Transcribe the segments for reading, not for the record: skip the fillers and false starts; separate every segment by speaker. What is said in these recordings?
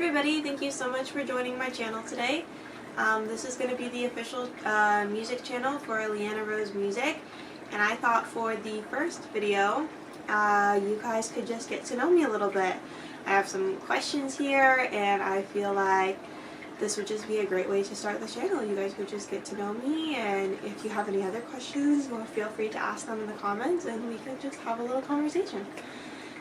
Speaker 1: everybody, thank you so much for joining my channel today. This is going to be the official music channel for LeeAnna Rose Music, and I thought for the first video you guys could just get to know me a little bit. I have some questions here and I feel like this would just be a great way to start the channel. You guys would just get to know me, and if you have any other questions, well, feel free to ask them in the comments and we can just have a little conversation.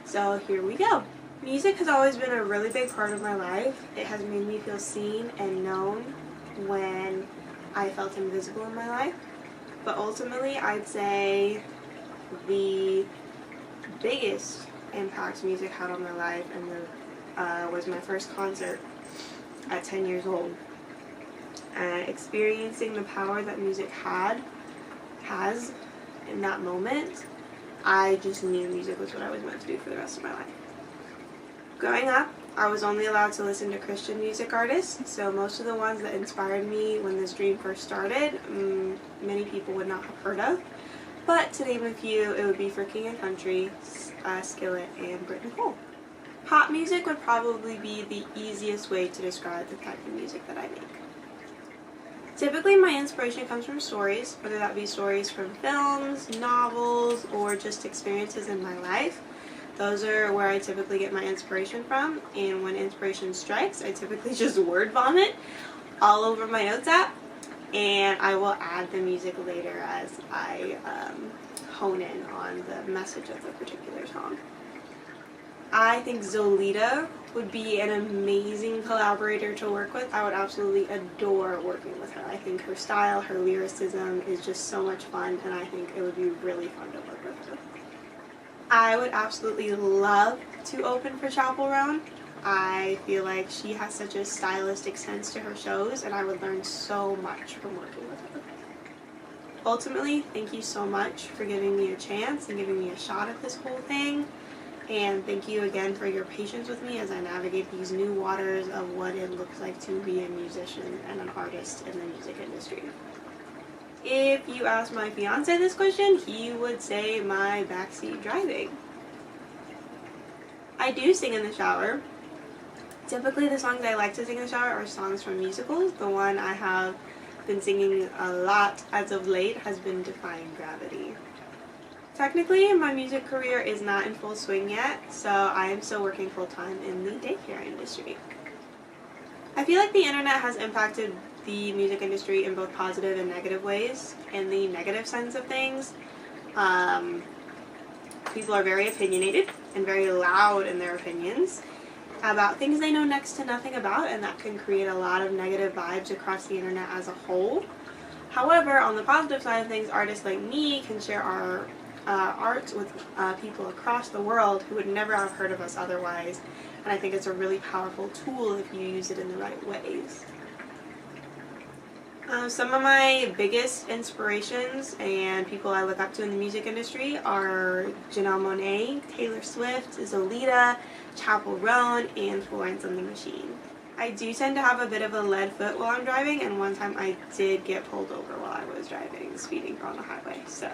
Speaker 1: So here we go. Music has always been a really big part of my life. It has made me feel seen and known when I felt invisible in my life. But ultimately, I'd say the biggest impact music had on my life was my first concert at 10 years old. Experiencing the power that music has in that moment, I just knew music was what I was meant to do for the rest of my life. Growing up, I was only allowed to listen to Christian music artists, so most of the ones that inspired me when this dream first started, many people would not have heard of. But to name a few, it would be For King and Country, Skillet, and Brittany Cole. Pop music would probably be the easiest way to describe the type of music that I make. Typically, my inspiration comes from stories, whether that be stories from films, novels, or just experiences in my life. Those are where I typically get my inspiration from, and when inspiration strikes, I typically just word vomit all over my notes app, and I will add the music later as I hone in on the message of the particular song. I think Zolita would be an amazing collaborator to work with. I would absolutely adore working with her. I think her style, her lyricism is just so much fun, and I think it would be really fun to work with her. I would absolutely love to open for Chapel Roan. I feel like she has such a stylistic sense to her shows, and I would learn so much from working with her. Ultimately, thank you so much for giving me a chance and giving me a shot at this whole thing. And thank you again for your patience with me as I navigate these new waters of what it looks like to be a musician and an artist in the music industry. If you ask my fiance this question, he would say my backseat driving. I do sing in the shower. Typically the songs I like to sing in the shower are songs from musicals. The one I have been singing a lot as of late has been Defying Gravity. Technically, my music career is not in full swing yet, so I am still working full-time in the daycare industry. I feel like the internet has impacted the music industry in both positive and negative ways. In the negative sense of things, people are very opinionated and very loud in their opinions about things they know next to nothing about, and that can create a lot of negative vibes across the internet as a whole. However, on the positive side of things, artists like me can share our art with people across the world who would never have heard of us otherwise, and I think it's a really powerful tool if you use it in the right ways. Some of my biggest inspirations and people I look up to in the music industry are Janelle Monáe, Taylor Swift, Zolita, Chapel Roan, and Florence and the Machine. I do tend to have a bit of a lead foot while I'm driving, and one time I did get pulled over while I was driving, speeding on the highway, so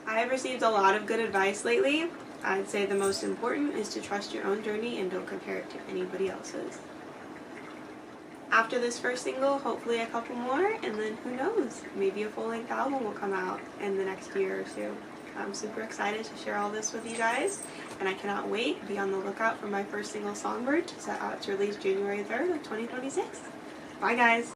Speaker 1: I have received a lot of good advice lately. I'd say the most important is to trust your own journey and don't compare it to anybody else's. After this first single, hopefully a couple more, and then who knows, maybe a full-length album will come out in the next year or two. I'm super excited to share all this with you guys, and I cannot wait. Be on the lookout for my first single, Songbird, set out to release January 3rd of 2026. Bye guys!